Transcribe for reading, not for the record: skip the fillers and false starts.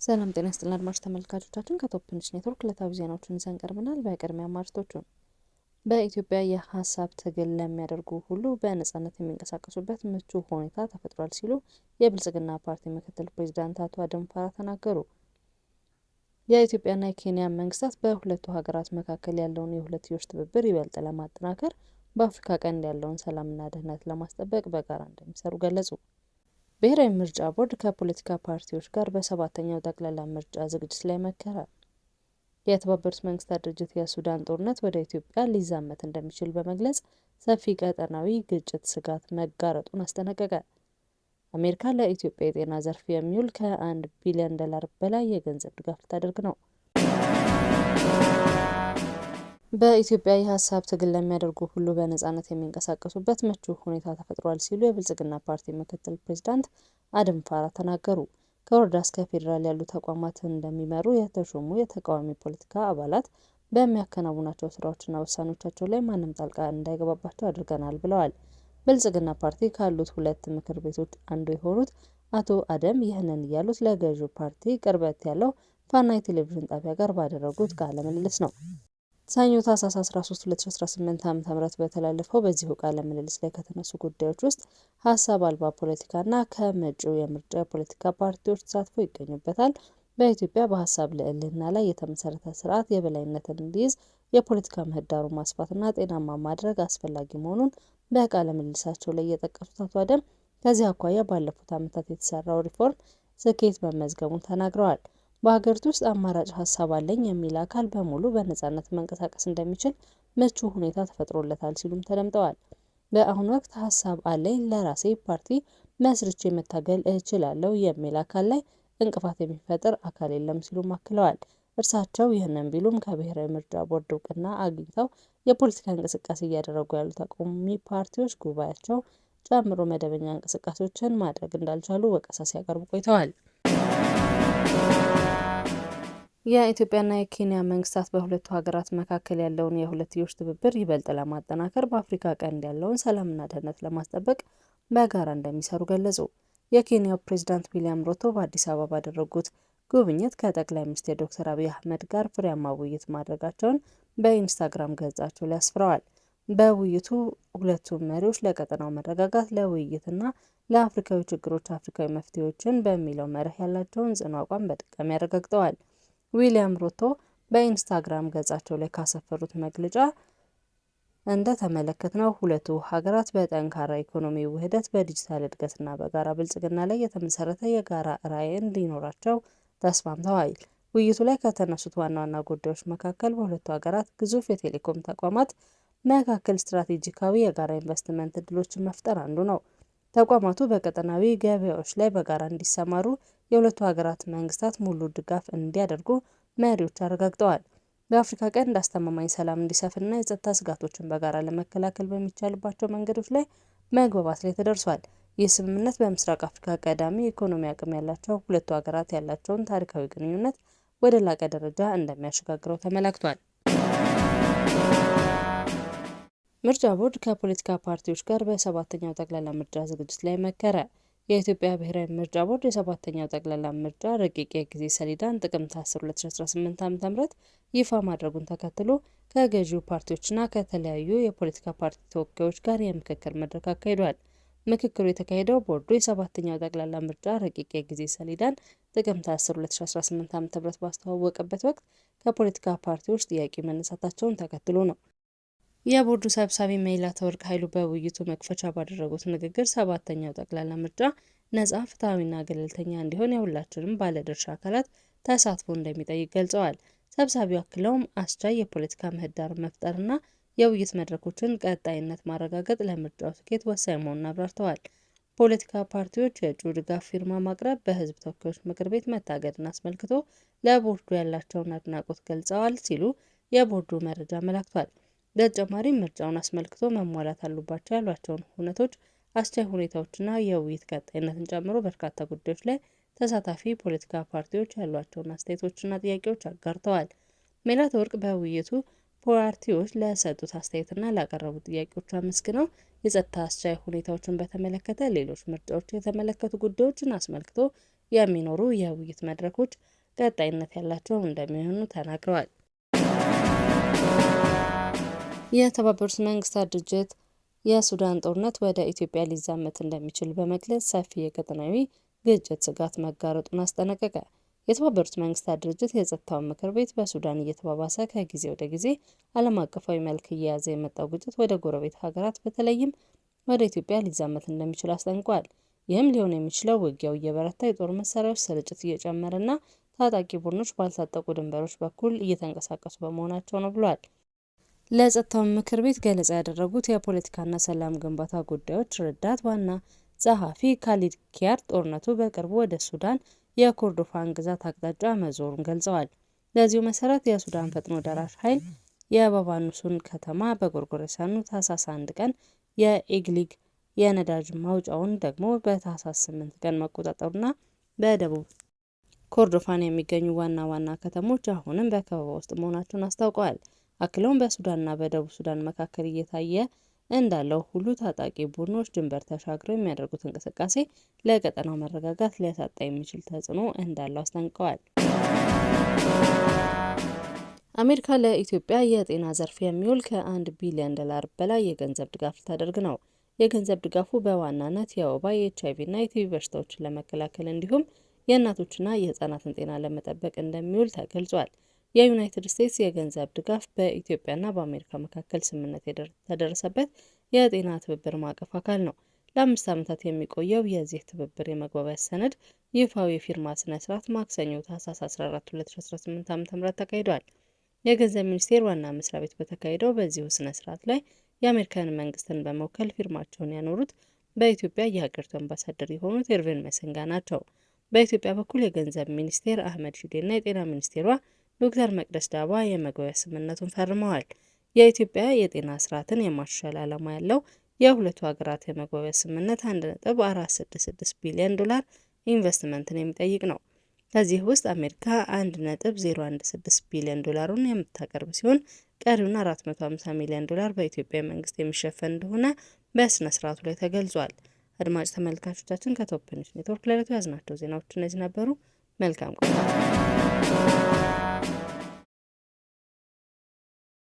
ሰላም ጤና ይስጥልን አድማጭ ተመልካቾቻችን ከቶፕ ኒውስ ኔትወርክ ዕለታዊ ዜናዎችን ይዘን ቀርበናል። በቅድሚያ አርዕስቶቹን። በኢትዮጵያ የሀሳብ ትግል ለሚያደርጉ ሁሉ በነጻነት የሚንቀሳቀሱበት ምቹ ሁኔታ ተፈጥሯል ሲሉ የብልጽግና ፓርቲ ምክትል ፕሬዝዳንት አቶ አደም ፋራ ተናገሩ። የኢትዮጵያና የኬንያ መንግስታት በሁለቱ ሀገራት መካከል ያለውን የሁለትዮሽ ትብብር ይበልጥ ለማጠናከር በአፍሪካ ቀንድ ያለውን ሰላምና ደህንነት ለማስጠበቅ በጋራ እንደሚሰሩ ገለጹ። ብሔራዊ ምርጫ ቦርድ ከፖለቲካ ፓርቲዎች ጋር በሰባተኛው ጠቅላላ ምርጫ ዝግጅት ላይ መከረ። የተባበሩት መንግስታት ድርጅት የሱዳን ጦርነት ወደ ኢትዮጵያ ሊዛመት እንደሚችል በመግለጽ ሰፊ ቀጠናዊ ግጭት ስጋት መጋረጡን አስጠነቀቀ። አሜሪካ ለኢትዮጵያ የጤና ዘርፍ የሚውል ከ1 ቢሊዮን ዶላር በላይ የገንዘብ ድጋፍ ልታደርግ ነው። በኢትዮጵያ የሀሳብ ትግል ለሚያደርጉ ሁሉ በነጻነት የሚንቀሳቀሱበት ምቹ ሁኔታ ተፈጥሯል ሲሉ የብልጽግና ፓርቲ ምክትል ፕሬዝዳንት አደም ፋራ ተናገሩ። ከወረዳ እስከ ፌዴራል ያሉ ተቋማትን እንደሚመሩ የተሾሙ የተቃዋሚ ፖለቲካ አባላት በሚያከናውናቸው ስራዎችና ውሳኔዎቻቸው ላይ ማንም ጣልቃ እንዳይገባባቸው አድርገናል ብለዋል። ብልጽግና ፓርቲ ካሉት ሁለት ምክር ቤቶች አንዱ የሆኑት አቶ አደም ይህንን ያሉት ለገዢው ፓርቲ ቅርበት ያለው ፋና የቴሌቪዥን ጣቢያ ጋር ባደረጉት ቃለ ምልልስ ነው። ሰኞ ታህሳስ 13 2018 ዓ.ም በተላለፈው በዚሁ ቃለ ምልልስ ላይ ከተነሱ ጉዳዮች ውስጥ ሀሳብ አልባ ፖለቲካና ከመጪው የምርጫ የፖለቲካ ፓርቲዎች ተሳትፎ ይገኙበታል። በኢትዮጵያ በሀሳብ ልዕልና ላይ የተመሰረተ ስርዓት የበላይነትን እንዲይዝ የፖለቲካ ምህዳሩን ማስፋትና ጤናማ ማድረግ አስፈላጊ መሆኑን በቃለ ምልልሳቸው ላይ የጠቀሱት አቶ አደም ከዚህ አኳያ ባለፉት ዓመታት የተሰራው ሪፎርም ስኬት መመዝገቡን ተናግረዋል። በሀገሪቱ ውስጥ አማራጭ ሀሳብ አለኝ የሚል አካል በሙሉ በነጻነት መንቀሳቀስ እንደሚችል ምቹ ሁኔታ ተፈጥሮለታል ሲሉም ተደምጠዋል። በአሁኑ ወቅት ሀሳብ አለኝ ለራሴ ፓርቲ መስርቼ መታገል እችላለሁ የሚል አካል ላይ እንቅፋት የሚፈጥር አካል የለም ሲሉም አክለዋል። እርሳቸው ይህንን ቢሉም ከብሔራዊ ምርጫ ቦርድ እውቅና አግኝተው የፖለቲካ እንቅስቃሴ እያደረጉ ያሉ ተቃዋሚ ፓርቲዎች ጉባኤያቸው ጨምሮ መደበኛ እንቅስቃሴዎችን ማድረግ እንዳልቻሉ ወቀሳ ሲያቀርቡ ቆይተዋል። የኢትዮጵያና የኬንያ መንግስታት በሁለቱ ሀገራት መካከል ያለውን የሁለትዮሽ ትብብር ይበልጥ ለማጠናከር በአፍሪካ ቀንድ ያለውን ሰላምና ደህንነት ለማስጠበቅ በጋራ እንደሚሰሩ ገለጹ። የኬንያው ፕሬዝዳንት ዊሊያም ሩቶ በአዲስ አበባ ባደረጉት ጉብኝት ከጠቅላይ ሚኒስትር ዶክተር አብይ አህመድ ጋር ፍሬያማ ውይይት ማድረጋቸውን በኢንስታግራም ገጻቸው ላይ አስፍረዋል። በውይይቱ ሁለቱም መሪዎች ለቀጠናው መረጋጋት፣ ለውይይትና ለአፍሪካዊ ችግሮች አፍሪካዊ መፍትሄዎችን በሚለው መርህ ያላቸውን ጽኑ አቋም በድጋሚ አረጋግጠዋል። ዊሊያም ሩቶ በኢንስታግራም ገጻቸው ላይ ካሰፈሩት መግለጫ እንደተመለከትነው ሁለቱ ሀገራት በጠንካራ ኢኮኖሚ ውህደት፣ በዲጂታል እድገትና በጋራ ብልጽግና ላይ የተመሰረተ የጋራ ራዕይ እንዲኖራቸው ተስማምተዋል። ውይይቱ ላይ ከተነሱት ዋና ዋና ጉዳዮች መካከል በሁለቱ ሀገራት ግዙፍ የቴሌኮም ተቋማት መካከል ስትራቴጂካዊ የጋራ ኢንቨስትመንት እድሎችን መፍጠር አንዱ ነው። ተቋማቱ በቀጠናዊ ገበያዎች ላይ በጋራ እንዲሰማሩ የሁለቱ ሀገራት መንግስታት ሙሉ ድጋፍ እንዲያደርጉ መሪዎች አረጋግጠዋል። በአፍሪካ ቀንድ አስተማማኝ ሰላም እንዲሰፍንና የጸጥታ ስጋቶችን በጋራ ለመከላከል በሚቻልባቸው መንገዶች ላይ መግባባት ላይ ተደርሷል። ይህ ስምምነት በምስራቅ አፍሪካ ቀዳሚ ኢኮኖሚ አቅም ያላቸው ሁለቱ ሀገራት ያላቸውን ታሪካዊ ግንኙነት ወደ ላቀ ደረጃ እንደሚያሸጋግረው ተመላክቷል። ምርጫ ቦርድ ከፖለቲካ ፓርቲዎች ጋር በሰባተኛው ጠቅላላ ምርጫ ዝግጅት ላይ መከረ። የኢትዮጵያ ብሔራዊ ምርጫ ቦርድ የሰባተኛው ጠቅላላ ምርጫ ረቂቅ የጊዜ ሰሌዳን ጥቅምት 10 2018 ዓ.ም ይፋ ማድረጉን ተከትሎ ከገዢው ፓርቲዎችና ከተለያዩ የፖለቲካ ፓርቲ ተወካዮች ጋር የምክክር መድረክ አካሂዷል። ምክክሩ የተካሄደው ቦርዱ የሰባተኛው ጠቅላላ ምርጫ ረቂቅ የጊዜ ሰሌዳን ጥቅምት 10 2018 ዓ.ም ባስተዋወቀበት ወቅት ከፖለቲካ ፓርቲዎች ጥያቄ መነሳታቸውን ተከትሎ ነው። የቦርዱ ሰብሳቢ መይላተወርቅ ኃይሉ በውይይቱ መክፈቻ ባደረጉት ንግግር ሰባተኛው ጠቅላላ ምርጫ ነጻ፣ ፍትሐዊና ገለልተኛ እንዲሆን የሁላችንም ባለድርሻ አካላት ተሳትፎ እንደሚጠይቅ ገልጸዋል። ሰብሳቢው አክለውም አስቻይ የፖለቲካ ምህዳር መፍጠርና የውይይት መድረኮችን ቀጣይነት ማረጋገጥ ለምርጫው ስኬት ወሳኝ መሆኑን አብራርተዋል። ፖለቲካ ፓርቲዎች የእጩ ድጋፍ ፊርማ ማቅረብ፣ በህዝብ ተወካዮች ምክር ቤት መታገድን አስመልክቶ ለቦርዱ ያላቸውን አድናቆት ገልጸዋል ሲሉ የቦርዱ መረጃ አመላክቷል። በተጨማሪም ምርጫውን አስመልክቶ መሟላት አሉባቸው ያሏቸውን ሁነቶች፣ አስቻይ ሁኔታዎችና የውይይት ቀጣይነትን ጨምሮ በርካታ ጉዳዮች ላይ ተሳታፊ ፖለቲካ ፓርቲዎች ያሏቸውን አስተያየቶችና ጥያቄዎች አጋርተዋል። መይላተወርቅ በውይይቱ ፓርቲዎች ለሰጡት አስተያየትና ላቀረቡት ጥያቄዎች አመስግነው የጸጥታ አስቻይ ሁኔታዎችን በተመለከተ ሌሎች ምርጫዎች የተመለከቱ ጉዳዮችን አስመልክቶ የሚኖሩ የውይይት መድረኮች ቀጣይነት ያላቸው እንደሚሆኑ ተናግረዋል። የተባበሩት መንግስታት ድርጅት የሱዳን ጦርነት ወደ ኢትዮጵያ ሊዛመት እንደሚችል በመግለጽ ሰፊ የቀጠናዊ ግጭት ስጋት መጋረጡን አስጠነቀቀ። የተባበሩት መንግስታት ድርጅት የጸጥታው ምክር ቤት በሱዳን እየተባባሰ ከጊዜ ወደ ጊዜ ዓለም አቀፋዊ መልክ እየያዘ የመጣው ግጭት ወደ ጎረቤት ሀገራት በተለይም ወደ ኢትዮጵያ ሊዛመት እንደሚችል አስጠንቅቋል። ይህም ሊሆን የሚችለው ውጊያው እየበረታ፣ የጦር መሳሪያዎች ስርጭት እየጨመረና ታጣቂ ቡድኖች ባልታጠቁ ድንበሮች በኩል እየተንቀሳቀሱ በመሆናቸው ነው ብሏል። ለጸጥታው ምክር ቤት ገለጻ ያደረጉት የፖለቲካና ሰላም ግንባታ ጉዳዮች ረዳት ዋና ጸሐፊ ካሊድ ኪያር ጦርነቱ በቅርቡ ወደ ሱዳን የኮርዶፋን ግዛት አቅጣጫ መዞሩን ገልጸዋል። ለዚሁ መሰረት የሱዳን ፈጥኖ ደራሽ ኃይል የባባኑሱን ከተማ በጎርጎሮሳውያኑ ታህሳስ 1 ቀን የኢግሊግ የነዳጅ ማውጫውን ደግሞ በታህሳስ 8 ቀን መቆጣጠሩና በደቡብ ኮርዶፋን የሚገኙ ዋና ዋና ከተሞች አሁንም በከበባ ውስጥ መሆናቸውን አስታውቀዋል። አክለውም በሱዳንና በደቡብ ሱዳን መካከል እየታየ እንዳለው ሁሉ ታጣቂ ቡድኖች ድንበር ተሻግረው የሚያደርጉት እንቅስቃሴ ለቀጠናው መረጋጋት ሊያሳጣ የሚችል ተጽዕኖ እንዳለው አስጠንቅቀዋል። አሜሪካ ለኢትዮጵያ የጤና ዘርፍ የሚውል ከ1 ቢሊዮን ዶላር በላይ የገንዘብ ድጋፍ ልታደርግ ነው። የገንዘብ ድጋፉ በዋናነት የወባ፣ የኤችአይቪ እና የቲቪ በሽታዎችን ለመከላከል እንዲሁም የእናቶችና የህፃናትን ጤና ለመጠበቅ እንደሚውል ተገልጿል። የዩናይትድ ስቴትስ የገንዘብ ድጋፍ በኢትዮጵያና በአሜሪካ መካከል ስምምነት የተደረሰበት የጤና ትብብር ማዕቀፍ አካል ነው። ለ5 ዓመታት የሚቆየው የዚህ ትብብር የመግባቢያ ሰነድ ይፋዊ የፊርማ ስነ ስርዓት ማክሰኞ ታህሳስ 14 2018 ዓ.ም ተካሂዷል። የገንዘብ ሚኒስቴር ዋና መስሪያ ቤት በተካሄደው በዚሁ ስነ ስርዓት ላይ የአሜሪካን መንግስትን በመወከል ፊርማቸውን ያኖሩት በኢትዮጵያ የሀገሪቱ አምባሳደር የሆኑት ኤርቪን መሰንጋ ናቸው። በኢትዮጵያ በኩል የገንዘብ ሚኒስቴር አህመድ ሺዴና የጤና ሚኒስቴሯ ዶክተር መቅደስ ዳባ የመግባቢያ ስምምነቱን ፈርመዋል። የኢትዮጵያ የጤና ስርዓትን የማሻሻል ዓላማ ያለው የሁለቱ ሀገራት የመግባቢያ ስምምነት 1.466 ቢሊዮን ዶላር ኢንቨስትመንትን የሚጠይቅ ነው። ከዚህ ውስጥ አሜሪካ 1.016 ቢሊዮን ዶላሩን የምታቀርብ ሲሆን ቀሪውን 450 ሚሊዮን ዶላር በኢትዮጵያ መንግስት የሚሸፈን እንደሆነ በስነ ስርዓቱ ላይ ተገልጿል። አድማጭ ተመልካቾቻችን ከቶፕ ኒውስ ኔትወርክ ለዕለቱ ያዝናቸው ዜናዎች እነዚህ ነበሩ። መልካም ቆይታ።